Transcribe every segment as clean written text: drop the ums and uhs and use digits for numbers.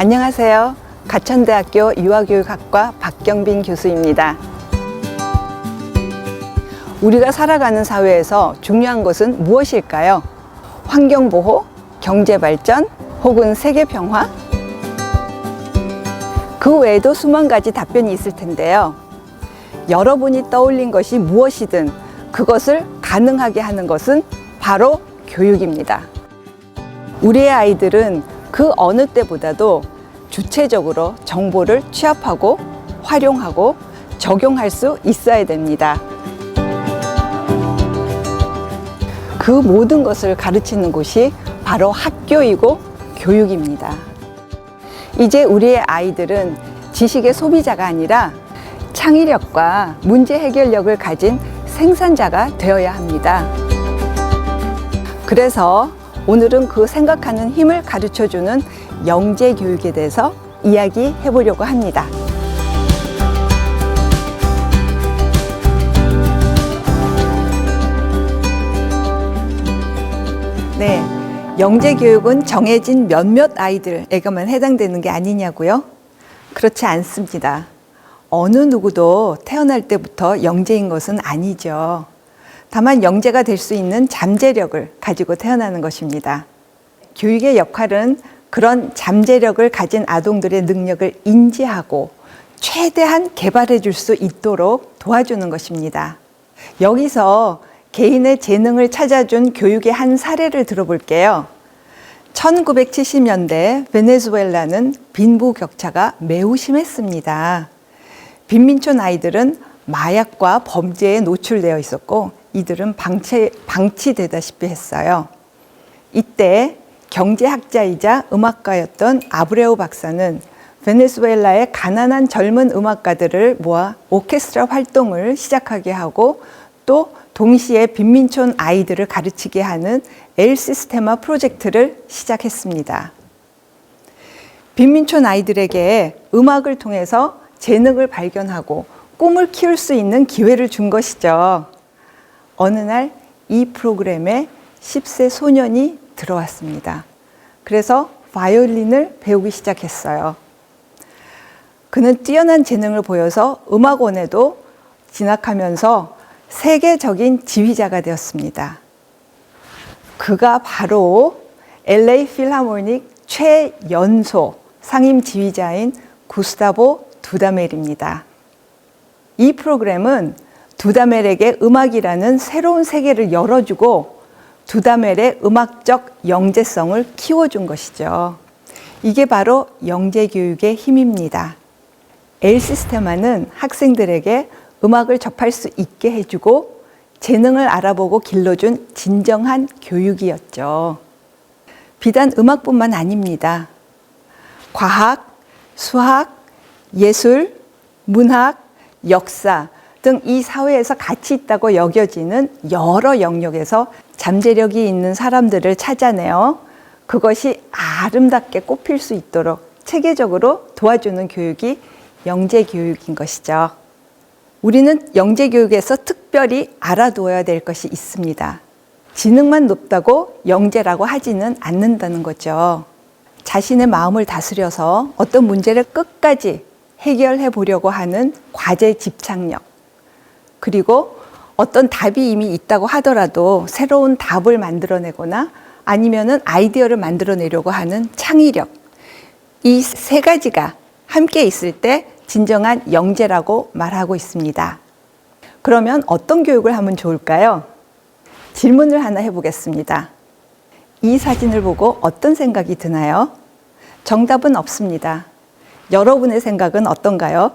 안녕하세요. 가천대학교 유아교육학과 박경빈 교수입니다. 우리가 살아가는 사회에서 중요한 것은 무엇일까요? 환경보호, 경제발전, 혹은 세계평화? 그 외에도 수만 가지 답변이 있을 텐데요. 여러분이 떠올린 것이 무엇이든 그것을 가능하게 하는 것은 바로 교육입니다. 우리의 아이들은 그 어느 때보다도 주체적으로 정보를 취합하고 활용하고 적용할 수 있어야 됩니다. 그 모든 것을 가르치는 곳이 바로 학교이고 교육입니다. 이제 우리의 아이들은 지식의 소비자가 아니라 창의력과 문제 해결력을 가진 생산자가 되어야 합니다. 그래서 오늘은 그 생각하는 힘을 가르쳐주는 영재 교육에 대해서 이야기해 보려고 합니다. 네, 영재 교육은 정해진 몇몇 아이들에게만 해당되는 게 아니냐고요? 그렇지 않습니다. 어느 누구도 태어날 때부터 영재인 것은 아니죠. 다만 영재가 될 수 있는 잠재력을 가지고 태어나는 것입니다. 교육의 역할은 그런 잠재력을 가진 아동들의 능력을 인지하고 최대한 개발해 줄 수 있도록 도와주는 것입니다. 여기서 개인의 재능을 찾아준 교육의 한 사례를 들어볼게요. 1970년대 베네수엘라는 빈부격차가 매우 심했습니다. 빈민촌 아이들은 마약과 범죄에 노출되어 있었고 이들은 방치되다시피 했어요. 이때 경제학자이자 음악가였던 아브레우 박사는 베네수엘라의 가난한 젊은 음악가들을 모아 오케스트라 활동을 시작하게 하고 또 동시에 빈민촌 아이들을 가르치게 하는 엘 시스테마 프로젝트를 시작했습니다. 빈민촌 아이들에게 음악을 통해서 재능을 발견하고 꿈을 키울 수 있는 기회를 준 것이죠. 어느 날 이 프로그램에 10세 소년이 들어왔습니다. 그래서 바이올린을 배우기 시작했어요. 그는 뛰어난 재능을 보여서 음악원에도 진학하면서 세계적인 지휘자가 되었습니다. 그가 바로 LA 필하모닉 최연소 상임 지휘자인 구스타보 두다멜입니다. 이 프로그램은 두다멜에게 음악이라는 새로운 세계를 열어주고 두다멜의 음악적 영재성을 키워준 것이죠. 이게 바로 영재 교육의 힘입니다. 엘 시스테마는 학생들에게 음악을 접할 수 있게 해주고 재능을 알아보고 길러준 진정한 교육이었죠. 비단 음악뿐만 아닙니다. 과학, 수학, 예술, 문학, 역사 등 이 사회에서 가치 있다고 여겨지는 여러 영역에서 잠재력이 있는 사람들을 찾아내어 그것이 아름답게 꽃필 수 있도록 체계적으로 도와주는 교육이 영재 교육인 것이죠. 우리는 영재 교육에서 특별히 알아두어야 될 것이 있습니다. 지능만 높다고 영재라고 하지는 않는다는 거죠. 자신의 마음을 다스려서 어떤 문제를 끝까지 해결해 보려고 하는 과제 집착력, 그리고 어떤 답이 이미 있다고 하더라도 새로운 답을 만들어내거나 아니면은 아이디어를 만들어내려고 하는 창의력, 이 세 가지가 함께 있을 때 진정한 영재라고 말하고 있습니다. 그러면 어떤 교육을 하면 좋을까요? 질문을 하나 해보겠습니다. 이 사진을 보고 어떤 생각이 드나요? 정답은 없습니다. 여러분의 생각은 어떤가요?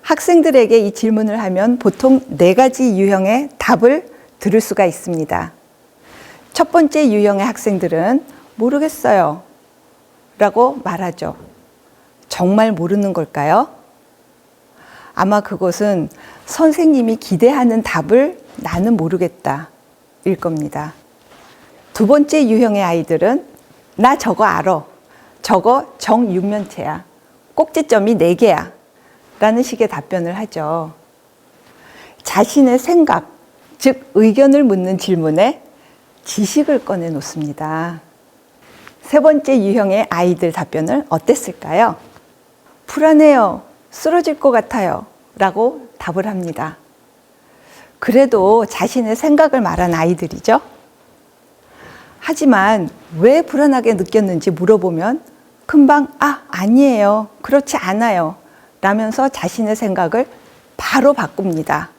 학생들에게 이 질문을 하면 보통 4가지 유형의 답을 들을 수가 있습니다. 첫 번째 유형의 학생들은 모르겠어요 라고 말하죠. 정말 모르는 걸까요? 아마 그것은 선생님이 기대하는 답을 나는 모르겠다 일 겁니다. 두 번째 유형의 아이들은 나 저거 알아. 저거 정육면체야. 꼭지점이 4개야. 라는 식의 답변을 하죠. 자신의 생각, 즉 의견을 묻는 질문에 지식을 꺼내 놓습니다. 세 번째 유형의 아이들 답변은 어땠을까요? 불안해요. 쓰러질 것 같아요. 라고 답을 합니다. 그래도 자신의 생각을 말한 아이들이죠. 하지만 왜 불안하게 느꼈는지 물어보면 금방 아니에요. 그렇지 않아요. 라면서 자신의 생각을 바로 바꿉니다.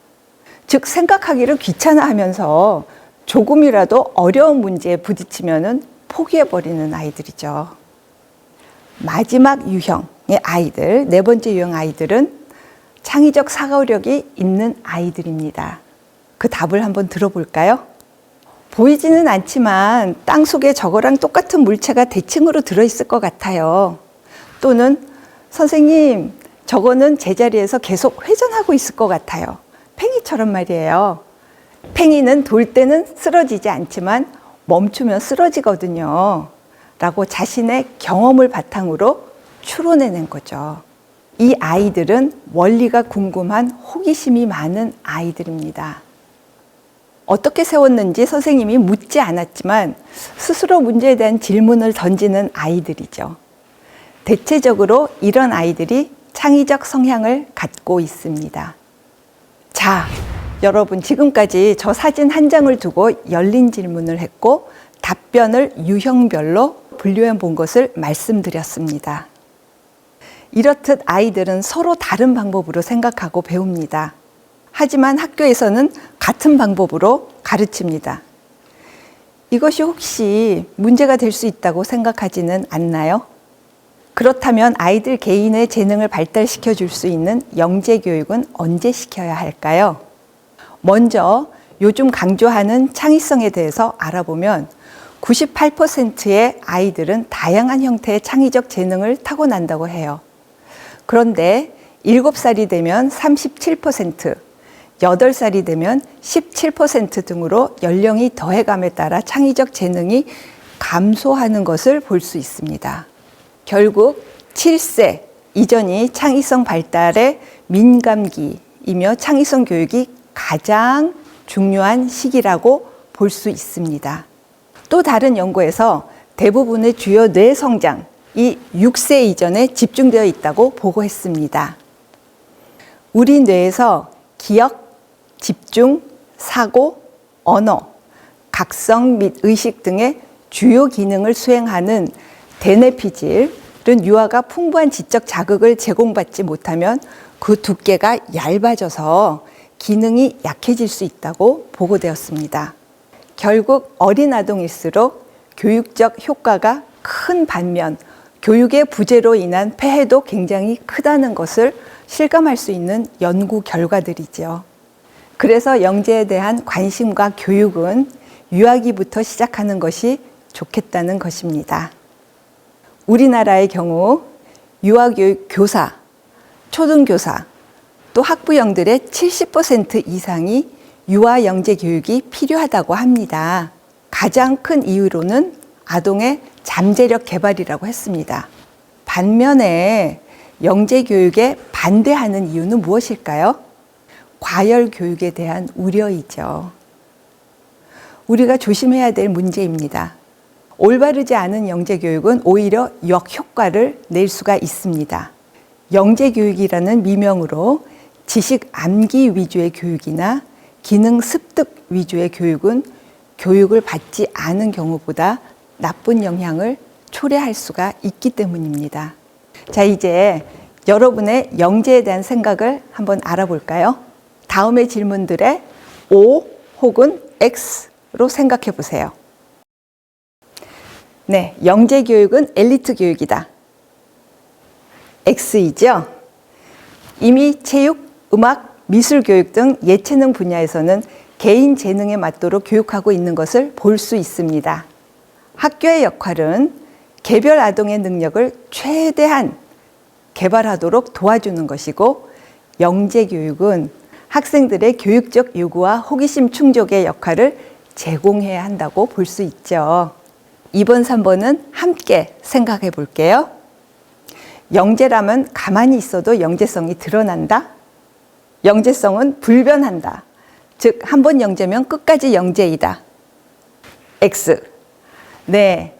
즉 생각하기를 귀찮아하면서 조금이라도 어려운 문제에 부딪히면은 포기해버리는 아이들이죠. 마지막 유형의 아이들, 네 번째 유형 아이들은 창의적 사고력이 있는 아이들입니다. 그 답을 한번 들어볼까요? 보이지는 않지만 땅속에 저거랑 똑같은 물체가 대칭으로 들어있을 것 같아요. 또는 선생님, 저거는 제자리에서 계속 회전하고 있을 것 같아요. 팽이처럼 말이에요. 팽이는 돌 때는 쓰러지지 않지만 멈추면 쓰러지거든요. 라고 자신의 경험을 바탕으로 추론해낸 거죠. 이 아이들은 원리가 궁금한 호기심이 많은 아이들입니다. 어떻게 세웠는지 선생님이 묻지 않았지만 스스로 문제에 대한 질문을 던지는 아이들이죠. 대체적으로 이런 아이들이 창의적 성향을 갖고 있습니다. 자, 여러분 지금까지 저 사진 한 장을 두고 열린 질문을 했고 답변을 유형별로 분류해 본 것을 말씀드렸습니다. 이렇듯 아이들은 서로 다른 방법으로 생각하고 배웁니다. 하지만 학교에서는 같은 방법으로 가르칩니다. 이것이 혹시 문제가 될 수 있다고 생각하지는 않나요? 그렇다면 아이들 개인의 재능을 발달시켜 줄 수 있는 영재 교육은 언제 시켜야 할까요? 먼저 요즘 강조하는 창의성에 대해서 알아보면 98%의 아이들은 다양한 형태의 창의적 재능을 타고난다고 해요. 그런데 7살이 되면 37%, 8살이 되면 17% 등으로 연령이 더해감에 따라 창의적 재능이 감소하는 것을 볼 수 있습니다. 결국 7세 이전이 창의성 발달의 민감기이며 창의성 교육이 가장 중요한 시기라고 볼 수 있습니다. 또 다른 연구에서 대부분의 주요 뇌 성장이 6세 이전에 집중되어 있다고 보고했습니다. 우리 뇌에서 기억, 집중, 사고, 언어, 각성 및 의식 등의 주요 기능을 수행하는 대뇌피질은 유아가 풍부한 지적 자극을 제공받지 못하면 그 두께가 얇아져서 기능이 약해질 수 있다고 보고되었습니다. 결국 어린 아동일수록 교육적 효과가 큰 반면 교육의 부재로 인한 폐해도 굉장히 크다는 것을 실감할 수 있는 연구 결과들이죠. 그래서 영재에 대한 관심과 교육은 유아기부터 시작하는 것이 좋겠다는 것입니다. 우리나라의 경우 유아교육 교사, 초등교사, 또 학부형들의 70% 이상이 유아 영재 교육이 필요하다고 합니다. 가장 큰 이유로는 아동의 잠재력 개발이라고 했습니다. 반면에 영재 교육에 반대하는 이유는 무엇일까요? 과열 교육에 대한 우려이죠. 우리가 조심해야 될 문제입니다. 올바르지 않은 영재 교육은 오히려 역효과를 낼 수가 있습니다. 영재 교육이라는 미명으로 지식 암기 위주의 교육이나 기능 습득 위주의 교육은 교육을 받지 않은 경우보다 나쁜 영향을 초래할 수가 있기 때문입니다. 자, 이제 여러분의 영재에 대한 생각을 한번 알아볼까요? 다음의 질문들에 O 혹은 X로 생각해 보세요. 네, 영재 교육은 엘리트 교육이다. X이죠? 이미 체육, 음악, 미술 교육 등 예체능 분야에서는 개인 재능에 맞도록 교육하고 있는 것을 볼 수 있습니다. 학교의 역할은 개별 아동의 능력을 최대한 개발하도록 도와주는 것이고, 영재 교육은 학생들의 교육적 요구와 호기심 충족의 역할을 제공해야 한다고 볼 수 있죠. 2번, 3번은 함께 생각해 볼게요. 영재라면 가만히 있어도 영재성이 드러난다. 영재성은 불변한다. 즉, 한 번 영재면 끝까지 영재이다. X. 네,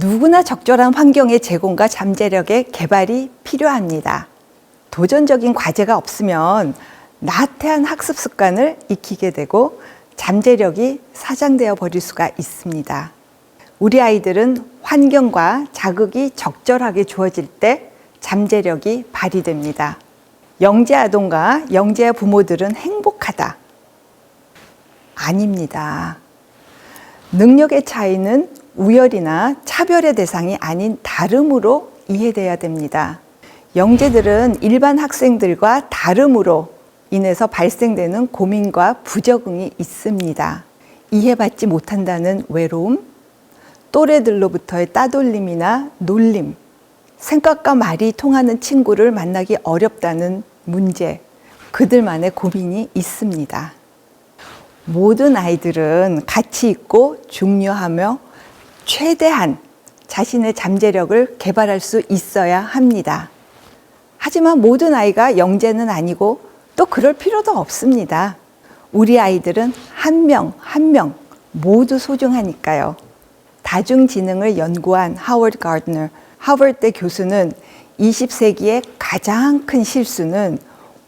누구나 적절한 환경의 제공과 잠재력의 개발이 필요합니다. 도전적인 과제가 없으면 나태한 학습 습관을 익히게 되고 잠재력이 사장되어 버릴 수가 있습니다. 우리 아이들은 환경과 자극이 적절하게 주어질 때 잠재력이 발휘됩니다. 영재 아동과 영재 부모들은 행복하다. 아닙니다. 능력의 차이는 우열이나 차별의 대상이 아닌 다름으로 이해돼야 됩니다. 영재들은 일반 학생들과 다름으로 인해서 발생되는 고민과 부적응이 있습니다. 이해받지 못한다는 외로움, 또래들로부터의 따돌림이나 놀림, 생각과 말이 통하는 친구를 만나기 어렵다는 문제, 그들만의 고민이 있습니다. 모든 아이들은 가치 있고 중요하며 최대한 자신의 잠재력을 개발할 수 있어야 합니다. 하지만 모든 아이가 영재는 아니고 또 그럴 필요도 없습니다. 우리 아이들은 한 명 한 명 모두 소중하니까요. 다중지능을 연구한 하워드 가드너, 하버드 교수는 20세기의 가장 큰 실수는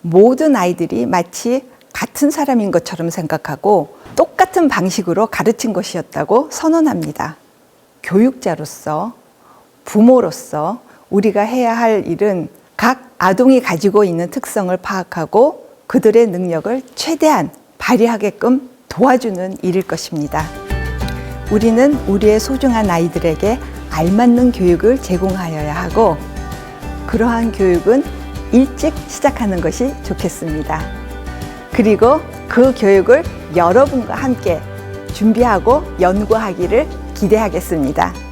모든 아이들이 마치 같은 사람인 것처럼 생각하고 똑같은 방식으로 가르친 것이었다고 선언합니다. 교육자로서, 부모로서 우리가 해야 할 일은 각 아동이 가지고 있는 특성을 파악하고 그들의 능력을 최대한 발휘하게끔 도와주는 일일 것입니다. 우리는 우리의 소중한 아이들에게 알맞는 교육을 제공하여야 하고 그러한 교육은 일찍 시작하는 것이 좋겠습니다. 그리고 그 교육을 여러분과 함께 준비하고 연구하기를 기대하겠습니다.